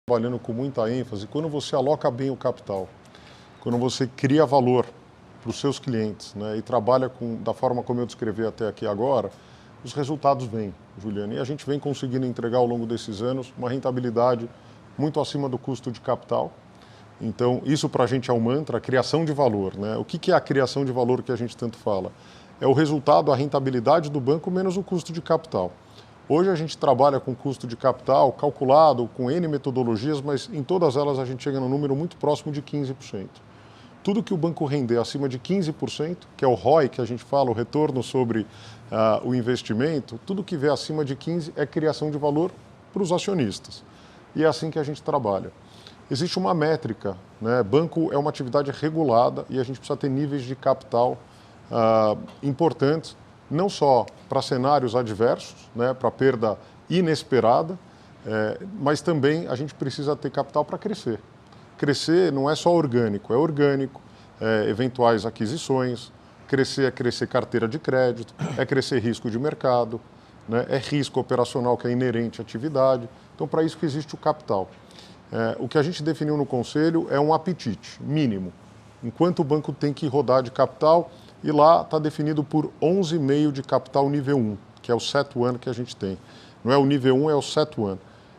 trabalhando com muita ênfase, quando você aloca bem o capital, quando você cria valor para os seus clientes, né, e trabalha da forma como eu descrevi até aqui agora, os resultados vêm, Juliana. E a gente vem conseguindo entregar ao longo desses anos uma rentabilidade muito acima do custo de capital. Então, isso para a gente é um mantra, a criação de valor, né? O que é a criação de valor que a gente tanto fala? É o resultado, a rentabilidade do banco menos o custo de capital. Hoje a gente trabalha com custo de capital calculado com N metodologias, mas em todas elas a gente chega num número muito próximo de 15%. Tudo que o banco render acima de 15%, que é o ROI que a gente fala, o retorno sobre o investimento, tudo que vier acima de 15% é criação de valor para os acionistas. E é assim que a gente trabalha. Existe uma métrica, né? Banco é uma atividade regulada e a gente precisa ter níveis de capital importantes, não só para cenários adversos, né, para perda inesperada, mas também a gente precisa ter capital para crescer. Crescer não é só orgânico, eventuais aquisições, crescer é crescer carteira de crédito, é crescer risco de mercado, né, é risco operacional que é inerente à atividade. Então, para isso que existe o capital. O que a gente definiu no Conselho é um apetite mínimo, enquanto o banco tem que rodar de capital. E lá está definido por 11,5 de capital nível 1, que é o CET1 que a gente tem. Não é o nível 1, é o CET1.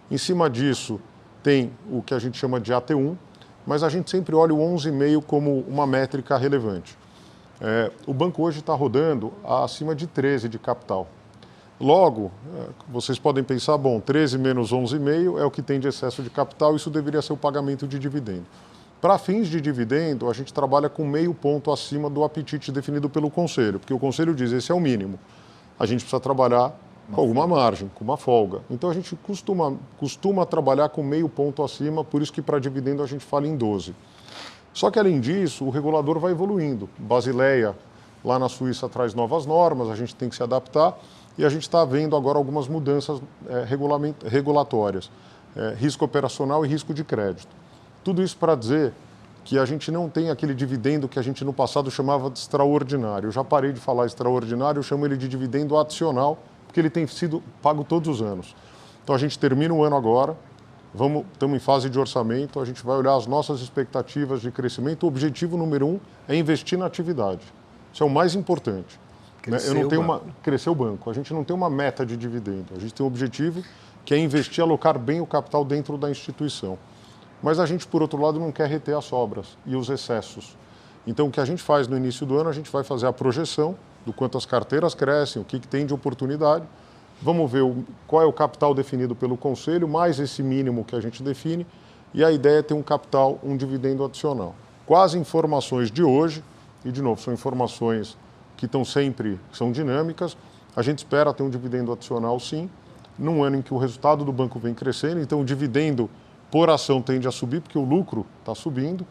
Em cima disso, tem o que a gente chama de AT1, mas a gente sempre olha o 11,5 como uma métrica relevante. O banco hoje está rodando acima de 13 de capital. Logo, vocês podem pensar, bom, 13 menos 11,5 é o que tem de excesso de capital, isso deveria ser o pagamento de dividendo. Para fins de dividendo, a gente trabalha com meio ponto acima do apetite definido pelo Conselho, porque o Conselho diz esse é o mínimo. A gente precisa trabalhar com alguma margem, com uma folga. Então a gente costuma trabalhar com meio ponto acima, por isso que para dividendo a gente fala em 12. Só que além disso, o regulador vai evoluindo. Basileia, lá na Suíça, traz novas normas, a gente tem que se adaptar e a gente está vendo agora algumas mudanças regulatórias, risco operacional e risco de crédito. Tudo isso para dizer que a gente não tem aquele dividendo que a gente no passado chamava de extraordinário. Eu já parei de falar extraordinário, eu chamo ele de dividendo adicional, porque ele tem sido pago todos os anos. Então a gente termina o ano agora, estamos em fase de orçamento, a gente vai olhar as nossas expectativas de crescimento. O objetivo número 1 é investir na atividade. Isso é o mais importante. Crescer o banco. A gente não tem uma meta de dividendo, a gente tem um objetivo que é investir, alocar bem o capital dentro da instituição. Mas a gente, por outro lado, não quer reter as sobras e os excessos. Então, o que a gente faz no início do ano, a gente vai fazer a projeção do quanto as carteiras crescem, o que tem de oportunidade. Vamos ver qual é o capital definido pelo Conselho, mais esse mínimo que a gente define. E a ideia é ter um capital, um dividendo adicional. Com as informações de hoje, e de novo, são informações que são dinâmicas, a gente espera ter um dividendo adicional, sim, num ano em que o resultado do banco vem crescendo. Então, o dividendo por ação tende a subir, porque o lucro está subindo.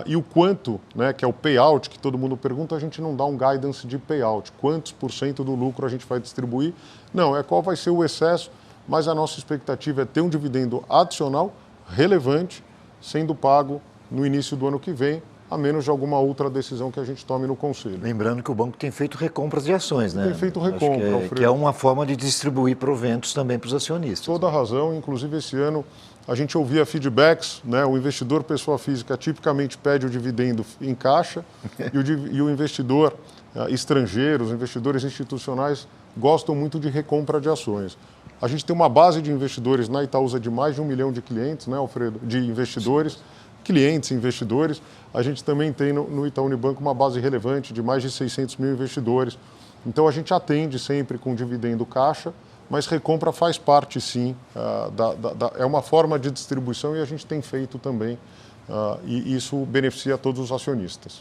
E o quanto, né, que é o payout, que todo mundo pergunta, a gente não dá um guidance de payout. Quantos por cento do lucro a gente vai distribuir? Não, qual vai ser o excesso, mas a nossa expectativa é ter um dividendo adicional relevante, sendo pago no início do ano que vem, a menos de alguma outra decisão que a gente tome no Conselho. Lembrando que o banco tem feito recompras de ações, né? Tem feito recompra, Alfredo. Que é uma forma de distribuir proventos também para os acionistas. Toda a razão, inclusive esse ano a gente ouvia feedbacks, né? O investidor pessoa física tipicamente pede o dividendo em caixa e o investidor estrangeiro, os investidores institucionais gostam muito de recompra de ações. A gente tem uma base de investidores na Itaúsa de mais de 1 milhão de clientes, né, Alfredo? De investidores, clientes e investidores. A gente também tem no Itaú Unibanco uma base relevante de mais de 600 mil investidores. Então a gente atende sempre com dividendo caixa, mas recompra faz parte, sim, é uma forma de distribuição e a gente tem feito também, e isso beneficia todos os acionistas.